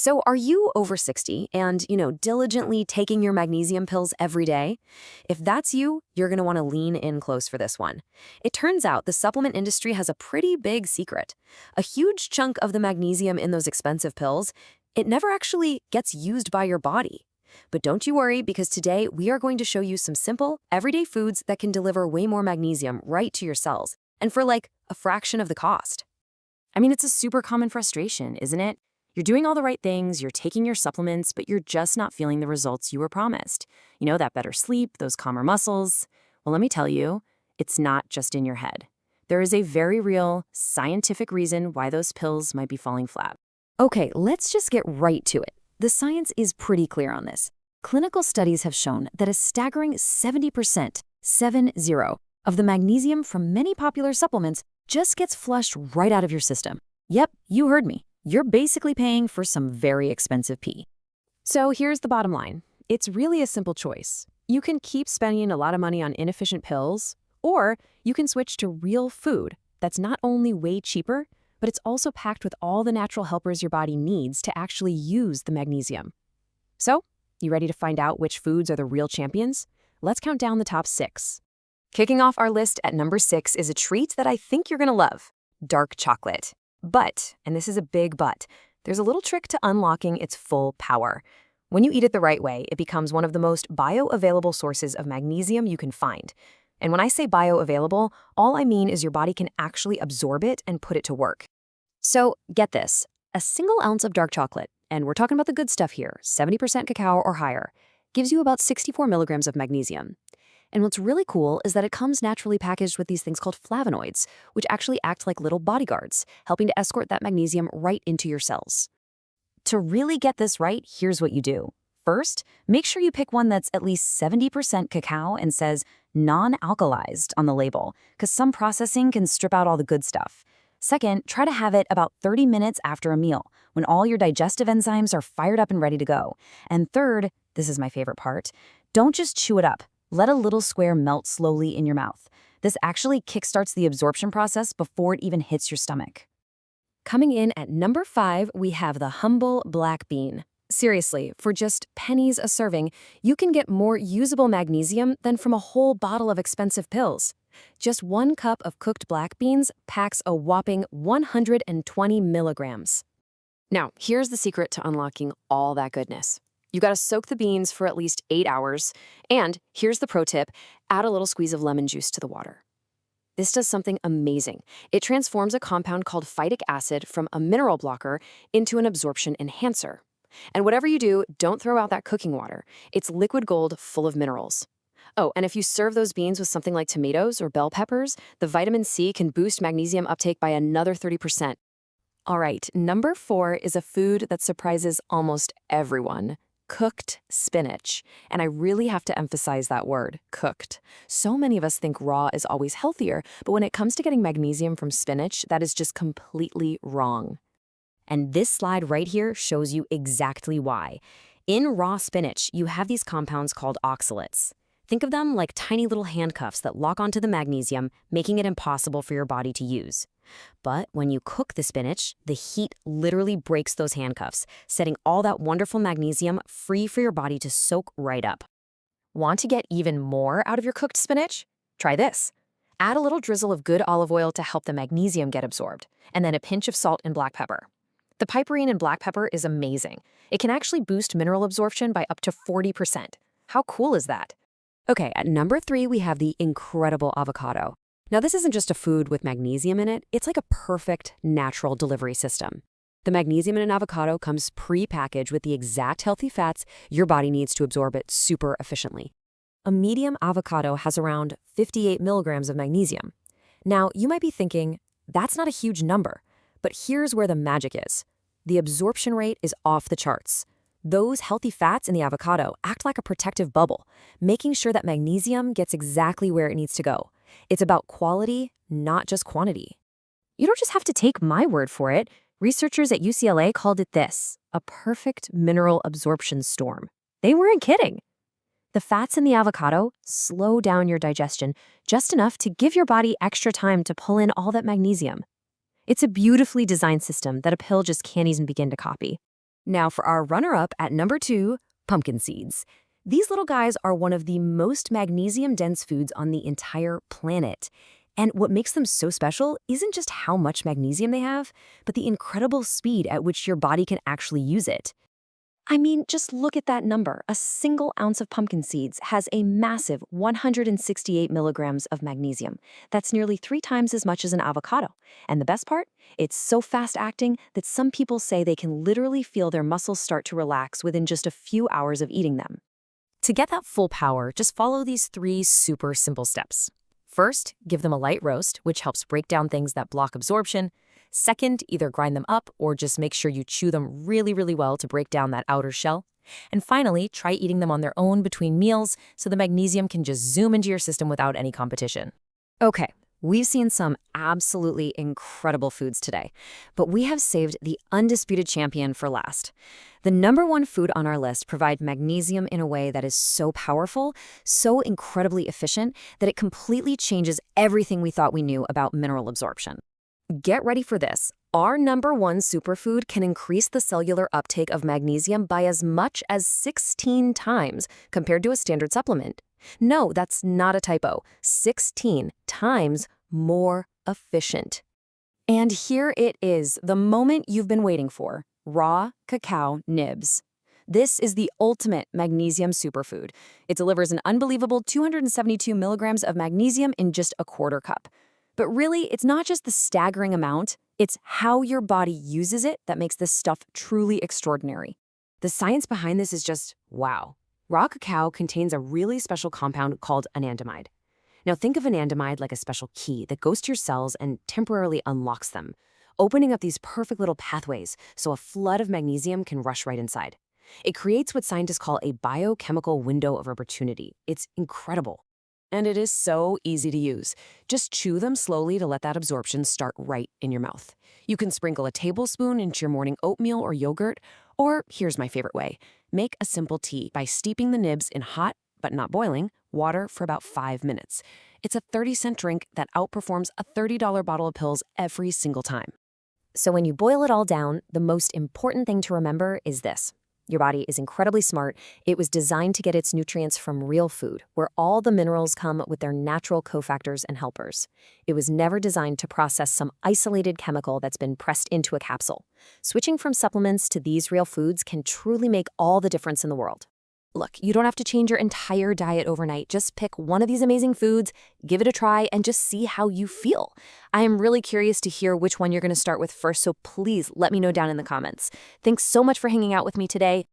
So are you over 60 and, diligently taking your magnesium pills every day? If that's you, you're going to want to lean in close for this one. It turns out the supplement industry has a pretty big secret. A huge chunk of the magnesium in those expensive pills, it never actually gets used by your body. But don't you worry, because today we are going to show you some simple, everyday foods that can deliver way more magnesium right to your cells, and for like a fraction of the cost. I mean, it's a super common frustration, isn't it? You're doing all the right things, you're taking your supplements, but you're just not feeling the results you were promised. You know, that better sleep, those calmer muscles. Well, let me tell you, it's not just in your head. There is a very real, scientific reason why those pills might be falling flat. Okay, let's just get right to it. The science is pretty clear on this. Clinical studies have shown that a staggering 70%, 70, of the magnesium from many popular supplements just gets flushed right out of your system. Yep, you heard me. You're basically paying for some very expensive pee. So here's the bottom line. It's really a simple choice. You can keep spending a lot of money on inefficient pills, or you can switch to real food that's not only way cheaper, but it's also packed with all the natural helpers your body needs to actually use the magnesium. So, you ready to find out which foods are the real champions? Let's count down the top 6. Kicking off our list at number 6 is a treat that I think you're gonna love: dark chocolate. But, and this is a big but, there's a little trick to unlocking its full power. When you eat it the right way, it becomes one of the most bioavailable sources of magnesium you can find. And when I say bioavailable, all I mean is your body can actually absorb it and put it to work. So get this, a single ounce of dark chocolate, and we're talking about the good stuff here, 70% cacao or higher, gives you about 64 milligrams of magnesium. And what's really cool is that it comes naturally packaged with these things called flavonoids, which actually act like little bodyguards, helping to escort that magnesium right into your cells. To really get this right, here's what you do. First, make sure you pick one that's at least 70% cacao and says non-alkalized on the label, because some processing can strip out all the good stuff. Second, try to have it about 30 minutes after a meal, when all your digestive enzymes are fired up and ready to go. And third, this is my favorite part, don't just chew it up. Let a little square melt slowly in your mouth. This actually kickstarts the absorption process before it even hits your stomach. Coming in at number 5, we have the humble black bean. Seriously, for just pennies a serving, you can get more usable magnesium than from a whole bottle of expensive pills. Just 1 cup of cooked black beans packs a whopping 120 milligrams. Now, here's the secret to unlocking all that goodness. You gotta soak the beans for at least 8 hours, and here's the pro tip, add a little squeeze of lemon juice to the water. This does something amazing. It transforms a compound called phytic acid from a mineral blocker into an absorption enhancer. And whatever you do, don't throw out that cooking water. It's liquid gold full of minerals. Oh, and if you serve those beans with something like tomatoes or bell peppers, the vitamin C can boost magnesium uptake by another 30%. All right, number 4 is a food that surprises almost everyone. Cooked spinach. And I really have to emphasize that word, cooked. So many of us think raw is always healthier, but when it comes to getting magnesium from spinach, that is just completely wrong. And this slide right here shows you exactly why. In raw spinach, you have these compounds called oxalates. Think of them like tiny little handcuffs that lock onto the magnesium, making it impossible for your body to use. But when you cook the spinach, the heat literally breaks those handcuffs, setting all that wonderful magnesium free for your body to soak right up. Want to get even more out of your cooked spinach? Try this. Add a little drizzle of good olive oil to help the magnesium get absorbed, and then a pinch of salt and black pepper. The piperine in black pepper is amazing. It can actually boost mineral absorption by up to 40%. How cool is that? Okay, at number 3, we have the incredible avocado. Now, this isn't just a food with magnesium in it, it's like a perfect natural delivery system. The magnesium in an avocado comes pre-packaged with the exact healthy fats your body needs to absorb it super efficiently. A medium avocado has around 58 milligrams of magnesium. Now, you might be thinking, that's not a huge number, but here's where the magic is. The absorption rate is off the charts. Those healthy fats in the avocado act like a protective bubble, making sure that magnesium gets exactly where it needs to go. It's about quality, not just quantity. You don't just have to take my word for it. Researchers at UCLA called it this, a perfect mineral absorption storm. They weren't kidding. The fats in the avocado slow down your digestion just enough to give your body extra time to pull in all that magnesium. It's a beautifully designed system that a pill just can't even begin to copy. Now for our runner-up at number 2, pumpkin seeds. These little guys are one of the most magnesium-dense foods on the entire planet. And what makes them so special isn't just how much magnesium they have, but the incredible speed at which your body can actually use it. I mean, just look at that number. A single ounce of pumpkin seeds has a massive 168 milligrams of magnesium. That's nearly 3 times as much as an avocado. And the best part? It's so fast-acting that some people say they can literally feel their muscles start to relax within just a few hours of eating them. To get that full power, just follow these 3 super simple steps. First, give them a light roast, which helps break down things that block absorption. Second, either grind them up or just make sure you chew them really, really well to break down that outer shell. And finally, try eating them on their own between meals so the magnesium can just zoom into your system without any competition. Okay, we've seen some absolutely incredible foods today, but we have saved the undisputed champion for last. The number 1 food on our list provides magnesium in a way that is so powerful, so incredibly efficient, that it completely changes everything we thought we knew about mineral absorption. Get ready for this. Our number 1 superfood can increase the cellular uptake of magnesium by as much as 16 times compared to a standard supplement. No, that's not a typo. 16 times more efficient. And here it is, the moment you've been waiting for. Raw cacao nibs. This is the ultimate magnesium superfood. It delivers an unbelievable 272 milligrams of magnesium in just a quarter cup. But really, it's not just the staggering amount, it's how your body uses it that makes this stuff truly extraordinary. The science behind this is just wow. Raw cacao contains a really special compound called anandamide. Now think of anandamide like a special key that goes to your cells and temporarily unlocks them, opening up these perfect little pathways so a flood of magnesium can rush right inside. It creates what scientists call a biochemical window of opportunity. It's incredible. And it is so easy to use. Just chew them slowly to let that absorption start right in your mouth. You can sprinkle a tablespoon into your morning oatmeal or yogurt, or here's my favorite way. Make a simple tea by steeping the nibs in hot, but not boiling, water for about 5 minutes. It's a 30-cent drink that outperforms a $30 bottle of pills every single time. So when you boil it all down, the most important thing to remember is this. Your body is incredibly smart. It was designed to get its nutrients from real food, where all the minerals come with their natural cofactors and helpers. It was never designed to process some isolated chemical that's been pressed into a capsule. Switching from supplements to these real foods can truly make all the difference in the world. Look, you don't have to change your entire diet overnight. Just pick one of these amazing foods, give it a try, and just see how you feel. I am really curious to hear which one you're going to start with first, so please let me know down in the comments. Thanks so much for hanging out with me today.